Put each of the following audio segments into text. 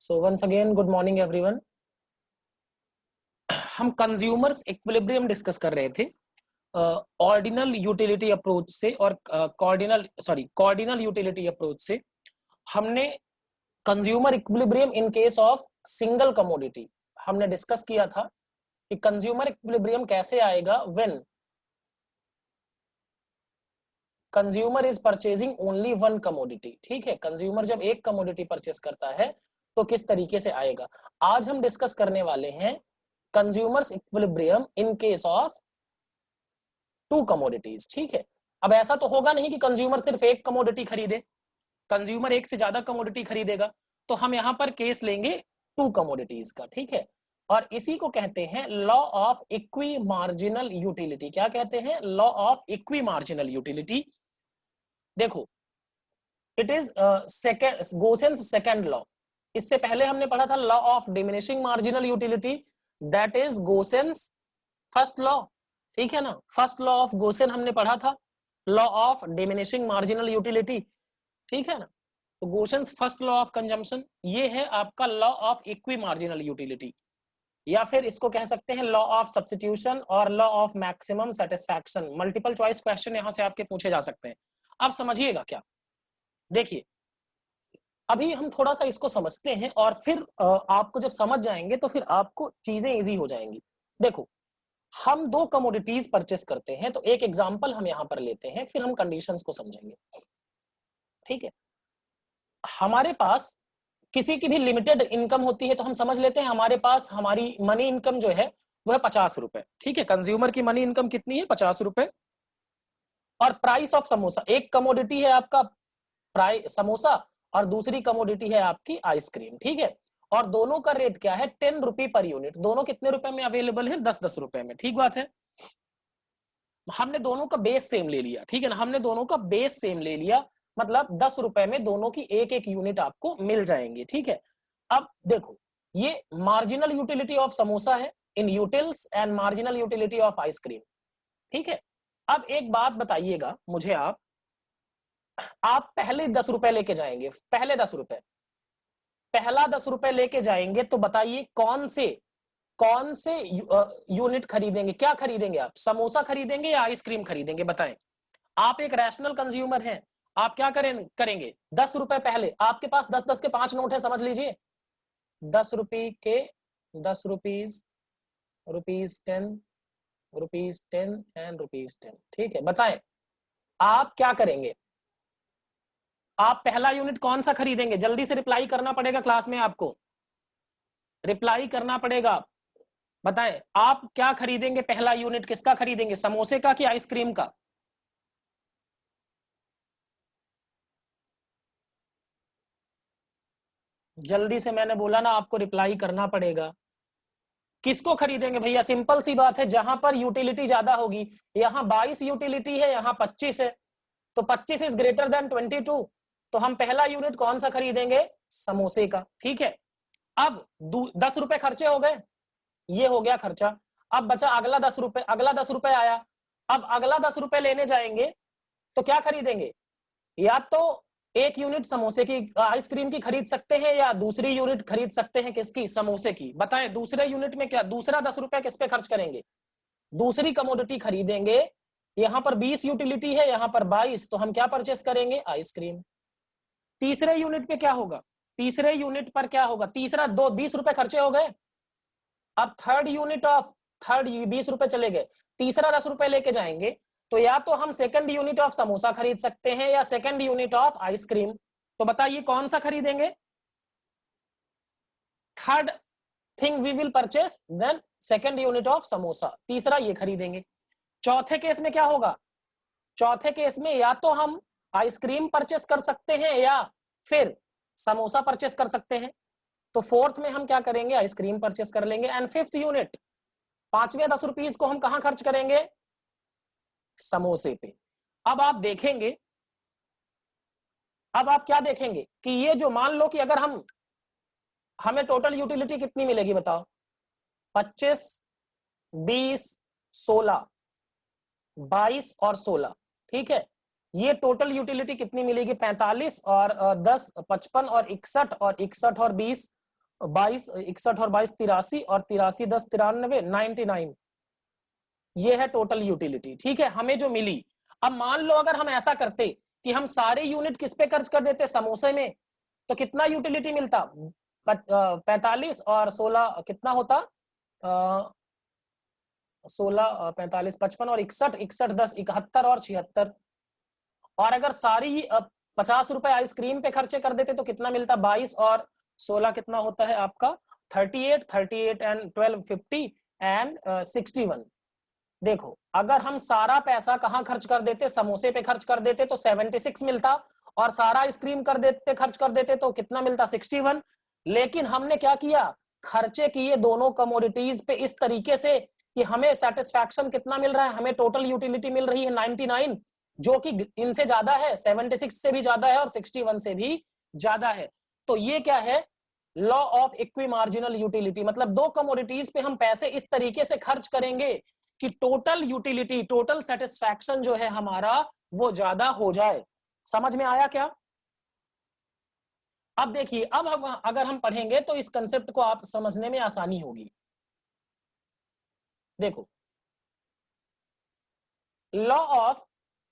सो once again good morning everyone. हम consumers equilibrium discuss कर रहे थे ऑर्डिनल यूटिलिटी अप्रोच से और कॉर्डिनल यूटिलिटी अप्रोच से। हमने consumer equilibrium in case of single commodity हमने डिस्कस किया था कि कंज्यूमर इक्विलिब्रियम कैसे आएगा when consumer is purchasing only one commodity. ठीक है, कंज्यूमर जब एक कमोडिटी परचेस करता है तो किस तरीके से आएगा। आज हम डिस्कस करने वाले हैं consumers equilibrium in case of to commodities. ठीक है, अब ऐसा तो होगा नहीं कि कंज्यूमर सिर्फ एक कमोडिटी खरीदे, कंज्यूमर एक से ज्यादा कमोडिटी खरीदेगा। तो हम यहां पर केस लेंगे टू कमोडिटीज का। ठीक है, और इसी को कहते हैं law of equi marginal utility. क्या कहते हैं? Law of equi marginal utility. देखो, it is Gossen's second law. इससे पहले हमने पढ़ा था law of diminishing marginal utility, that is Gossen's first law. ठीक है ना, फर्स्ट लॉ ऑफ गोसेन हमने पढ़ा था, law of diminishing marginal utility. ठीक है ना, तो गोसेंस फर्स्ट लॉ ऑफ कंजम्पशन, ये है आपका law of equi marginal utility, या फिर इसको कह सकते हैं लॉ ऑफ सब्स्टिट्यूशन और law of maximum satisfaction. Multiple choice question यहां से आपके पूछे जा सकते हैं। अब समझिएगा क्या, देखिए अभी हम थोड़ा सा इसको समझते हैं और फिर आपको जब समझ जाएंगे तो फिर आपको चीजें इजी हो जाएंगी। देखो, हम दो कमोडिटीज परचेस करते हैं, तो एक एग्जांपल हम यहां पर लेते हैं, फिर हम कंडीशंस को समझेंगे। ठीक है, हमारे पास किसी की भी लिमिटेड इनकम होती है, तो हम समझ लेते हैं हमारे पास हमारी मनी इनकम जो है वो है 50 रुपए। ठीक है, कंज्यूमर की मनी इनकम कितनी है? 50 रुपए। और प्राइस ऑफ समोसा, एक कमोडिटी है आपका प्राइस समोसा और दूसरी कमोडिटी है आपकी आइसक्रीम। ठीक है, और दोनों का रेट क्या है? 10 रुपए पर यूनिट। दोनों कितने रुपए में अवेलेबल है? 10-10 रुपए में। ठीक बात है, हमने दोनों का बेस सेम ले लिया। ठीक है ना, हमने दोनों का बेस सेम ले लिया, मतलब 10 रुपए में दोनों की एक एक यूनिट आपको मिल जाएंगे। ठीक है, अब देखो, ये मार्जिनल यूटिलिटी ऑफ समोसा है in utils and marginal utility of ice cream. ठीक है, अब एक बात बताइएगा मुझे, आप पहले 10 रुपए लेके जाएंगे, पहले 10 रुपए, पहला 10 रुपए लेके जाएंगे, तो बताइए कौन से यूनिट खरीदेंगे? क्या खरीदेंगे आप? समोसा खरीदेंगे या आइसक्रीम खरीदेंगे? बताएं। आप एक रैशनल कंज्यूमर हैं, आप क्या करेंगे? 10 रुपए पहले, आपके पास 10-10 के 5 नोट है, समझ लीजिए 10 रुपए के 10 रुपीज, ₹10, ₹10 एंड ₹10। ठीक है, बताएं आप क्या करेंगे? आप पहला यूनिट कौन सा खरीदेंगे? जल्दी से रिप्लाई करना पड़ेगा, क्लास में आपको रिप्लाई करना पड़ेगा। बताएं आप क्या खरीदेंगे? पहला यूनिट किसका खरीदेंगे, समोसे का कि आइसक्रीम का? जल्दी से, मैंने बोला ना आपको रिप्लाई करना पड़ेगा। किसको खरीदेंगे भैया? सिंपल सी बात है, जहां पर यूटिलिटी ज्यादा होगी। यहां 22 यूटिलिटी है, यहां 25 है, तो 25 इज ग्रेटर देन 22, तो हम पहला यूनिट कौन सा खरीदेंगे? समोसे का। ठीक है, अब 10 रुपए खर्चे हो गए, ये हो गया खर्चा। अब बचा अगला 10 रुपए, अगला 10 रुपए आया, अब अगला 10 रुपए लेने जाएंगे तो क्या खरीदेंगे? या तो एक यूनिट समोसे की आइसक्रीम की खरीद सकते हैं, या दूसरी यूनिट खरीद सकते हैं किसकी? समोसे की। बताएं दूसरे यूनिट में क्या, दूसरा 10 रुपए किस पे खर्च करेंगे? दूसरी कमोडिटी खरीदेंगे। यहां पर 20 यूटिलिटी है, यहां पर 22, तो हम क्या परचेस करेंगे? आइसक्रीम। तीसरे यूनिट पे क्या होगा? तीसरे यूनिट पर क्या होगा? तीसरा 20 रुपए खर्चे हो गए, अब थर्ड 20 रुपए चले गए, तीसरा 10 रुपए लेके जाएंगे, तो या तो हम सेकंड यूनिट ऑफ समोसा खरीद सकते हैं या सेकंड यूनिट ऑफ आइसक्रीम। तो बताइए कौन सा खरीदेंगे? Third thing we will purchase, then second unit of samosa, तीसरा ये खरीदेंगे। चौथे केस में क्या होगा? चौथे केस में या तो हम आइसक्रीम परचेस कर सकते हैं या फिर समोसा परचेस कर सकते हैं, तो फोर्थ में हम क्या करेंगे? आइसक्रीम परचेस कर लेंगे। एंड फिफ्थ यूनिट, पांचवें 10 रुपीज को हम कहां खर्च करेंगे? समोसे पे। अब आप देखेंगे, अब आप क्या देखेंगे कि ये जो, मान लो कि अगर हमें टोटल यूटिलिटी कितनी मिलेगी बताओ? 25, 20, 16, 22 और 16। ठीक है, ये टोटल यूटिलिटी कितनी मिलेगी? 45 और 10, 55 और 61 और 61 और 20 22 61 और 22 83 और 83 10 93 99, ये है टोटल यूटिलिटी। ठीक है, हमें जो मिली। अब मान लो अगर हम ऐसा करते कि हम सारे यूनिट किस पे खर्च कर देते, समोसे में, तो कितना यूटिलिटी मिलता? 45 और 16 कितना होता? 16 45 55 और 61 61 10 71 और 76। और अगर सारी 50 रुपए आइसक्रीम पे खर्चे कर देते तो कितना मिलता? 22 और 16 कितना होता है आपका? 38 38 एंड 12 50 एंड 61। देखो अगर हम सारा पैसा कहां खर्च कर देते, समोसे पे खर्च कर देते तो 76 मिलता, और सारा आइसक्रीम कर देते खर्च कर देते तो कितना मिलता? 61। लेकिन हमने क्या किया, खर्चे किए दोनों कमोडिटीज पे इस तरीके से कि हमें सेटिस्फैक्शन कितना मिल रहा है, हमें टोटल यूटिलिटी मिल रही है 99, जो कि इनसे ज्यादा है, 76 से भी ज्यादा है और 61 से भी ज्यादा है। तो ये क्या है? Law of equi marginal utility. मतलब दो कमोडिटीज पे हम पैसे इस तरीके से खर्च करेंगे कि टोटल यूटिलिटी, टोटल सेटिस्फैक्शन जो है हमारा वो ज्यादा हो जाए। समझ में आया क्या? अब देखिए, अब हम अगर हम पढ़ेंगे तो इस कंसेप्ट को आप समझने में आसानी होगी। देखो, law of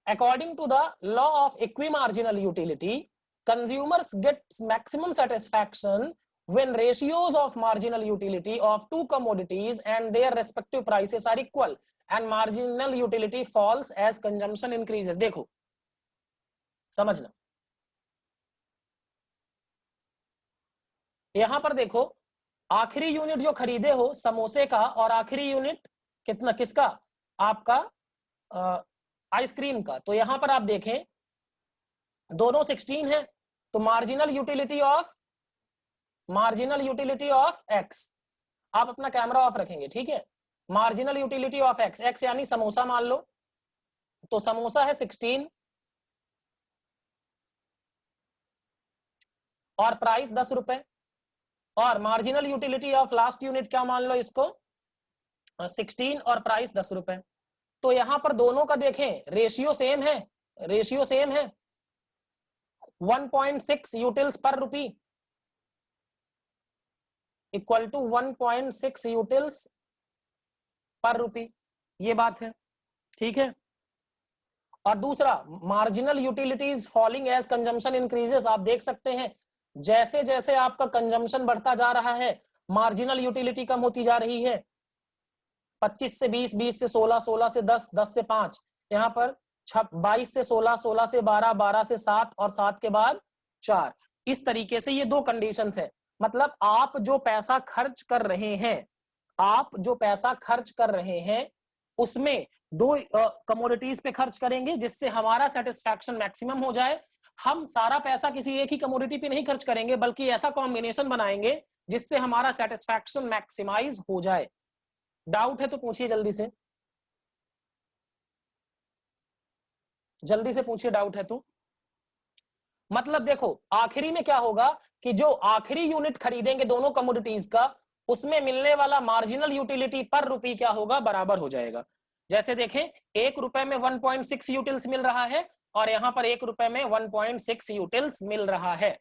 according to the law of equimarginal utility, consumers get maximum satisfaction when ratios of marginal utility of two commodities and their respective prices are equal and marginal utility falls as consumption increases। देखो समझना, यहां पर देखो, आखिरी unit जो खरीदे हो समोसे का और आखिरी यूनिट कितना किसका? आपका आइसक्रीम का। तो यहां पर आप देखें दोनों 16 है, तो मार्जिनल यूटिलिटी ऑफ एक्स, आप अपना कैमरा ऑफ रखेंगे, ठीक है। Marginal utility of x, x यानी समोसा मान लो, तो समोसा है 16 और प्राइस 10 रुपए, और marginal utility of last unit क्या मान लो इसको? 16 और प्राइस 10 रुपए। तो यहां पर दोनों का देखें रेशियो सेम है, रेशियो सेम है, 1.6 यूटिल्स पर रुपी इक्वल टू 1.6 यूटिल्स पर रुपी, ये बात है, ठीक है। और दूसरा, marginal utilities falling edge consumption increases. आप देख सकते हैं जैसे जैसे आपका कंजम्पशन बढ़ता जा रहा है मार्जिनल यूटिलिटी कम होती जा रही है। 25 से 20, 20 से 16, 16 से 10, 10 से 5, यहाँ पर 22 से 16, 16 से 12, 12 से 7 और 7 के बाद 4। इस तरीके से ये दो कंडीशंस है। मतलब आप जो पैसा खर्च कर रहे हैं, आप जो पैसा खर्च कर रहे हैं उसमें दो कमोडिटीज पे खर्च करेंगे जिससे हमारा सेटिस्फैक्शन मैक्सिमम हो जाए। हम सारा पैसा किसी एक ही कमोडिटी पे नहीं खर्च करेंगे बल्कि ऐसा कॉम्बिनेशन बनाएंगे जिससे हमारा सेटिस्फैक्शन मैक्सिमाइज हो जाए। डाउट है तो पूछिए जल्दी से, जल्दी से पूछिए, डाउट है तो। मतलब देखो आखिरी में क्या होगा कि जो आखिरी यूनिट खरीदेंगे दोनों कमोडिटीज का, उसमें मिलने वाला मार्जिनल यूटिलिटी पर रुपी क्या होगा? बराबर हो जाएगा। जैसे देखें 1 रुपए में 1.6 यूटिल्स मिल रहा है और यहां पर 1 रुपए में 1.6 यूटिल्स मिल रहा है,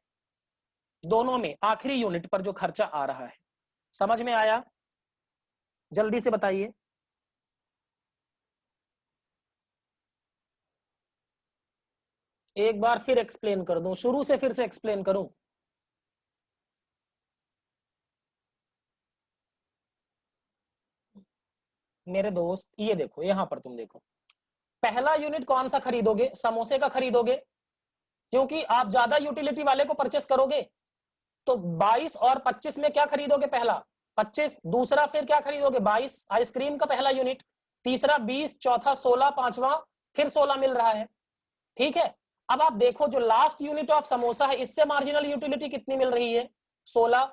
दोनों में आखिरी यूनिट पर जो खर्चा आ रहा है। समझ में आया? जल्दी से बताइए। एक बार फिर एक्सप्लेन कर दूं, शुरू से फिर से एक्सप्लेन करूं? मेरे दोस्त ये देखो, यहां पर तुम देखो, पहला यूनिट कौन सा खरीदोगे? समोसे का खरीदोगे, क्योंकि आप ज्यादा यूटिलिटी वाले को परचेस करोगे। तो 22 और 25 में क्या खरीदोगे? पहला 25, दूसरा फिर क्या खरीदोगे? 22 आइसक्रीम का पहला यूनिट, तीसरा 20, चौथा 16, पांचवा फिर 16 मिल रहा है, ठीक है। अब आप देखो जो लास्ट यूनिट ऑफ समोसा है इससे मार्जिनल यूटिलिटी कितनी मिल रही है? 16,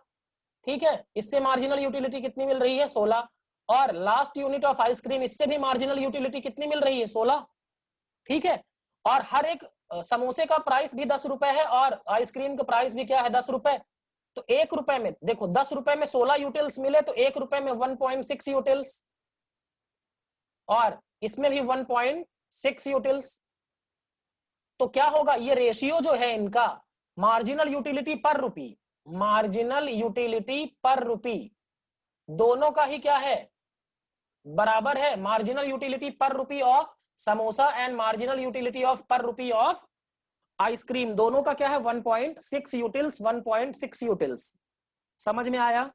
ठीक है। इससे मार्जिनल यूटिलिटी कितनी मिल रही है? 16। और लास्ट यूनिट ऑफ आइसक्रीम, इससे भी मार्जिनल यूटिलिटी कितनी मिल रही है? 16, ठीक है। और हर एक समोसे का प्राइस भी 10 रुपए है और आइसक्रीम का प्राइस भी क्या है? 10 रुपए। तो 1 रुपए में देखो, 10 रुपए में 16 यूटिल्स मिले तो 1 रुपए में 1.6 यूटिल्स, और इसमें भी 1.6 यूटिल्स। तो क्या होगा? ये रेशियो जो है इनका, मार्जिनल यूटिलिटी पर रुपी मार्जिनल यूटिलिटी पर रुपी, दोनों का ही क्या है, बराबर है। मार्जिनल यूटिलिटी पर rupee of samosa and marginal utility of पर रुपी ऑफ आइसक्रीम, दोनों का क्या है 1.6 यूटिल्स, 1.6 यूटिल्स। समझ में आया?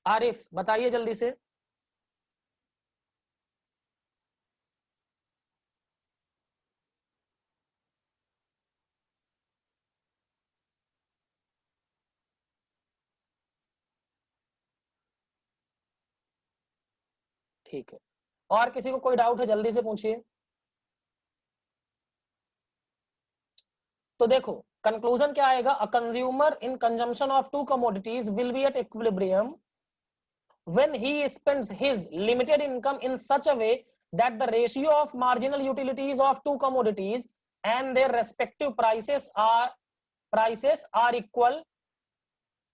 आरिफ बताइए जल्दी से। ठीक है, और किसी को कोई डाउट है जल्दी से पूछिए। तो देखो कंक्लूजन क्या आएगा, a consumer in consumption of to commodities will be at equilibrium when he spends his limited income in such a way that the ratio of marginal utilities of two commodities and their respective prices are equal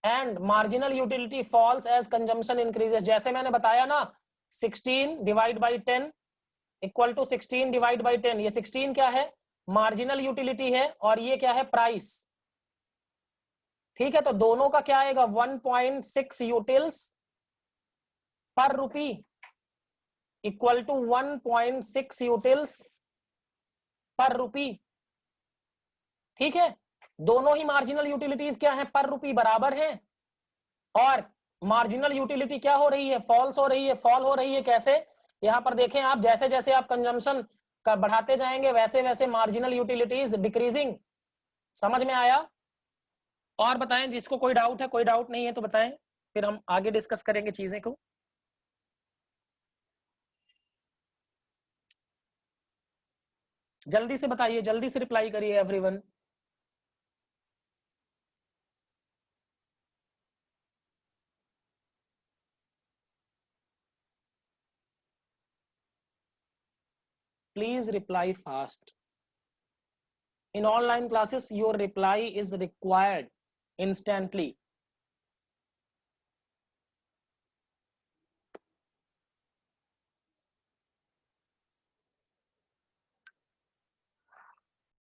and marginal utility falls as consumption increases। जैसे मैंने बताया ना 16 divide by 10 equal to 16 divide by 10, ये 16 क्या है, marginal utility है, और ये क्या है, प्राइस। ठीक है, तो दोनों का क्या आएगा 1.6 यूटिल्स पर रुपी इक्वल टू 1.6 यूटिल्स पर रुपी। ठीक है, दोनों ही मार्जिनल यूटिलिटीज क्या है, पर रुपी बराबर है, और मार्जिनल यूटिलिटी क्या हो रही है, फॉल्स हो रही है। फॉल हो रही है कैसे, यहां पर देखें आप, जैसे जैसे आप कंजम्पशन का बढ़ाते जाएंगे वैसे वैसे मार्जिनल यूटिलिटीज डिक्रीजिंग। समझ में आया? और बताएं जिसको कोई डाउट है, कोई डाउट नहीं है तो बताएं, फिर हम आगे डिस्कस करेंगे चीजें को। जल्दी से बताइए, जल्दी से रिप्लाई करिए everyone. Please reply fast. In online classes, your reply is required instantly.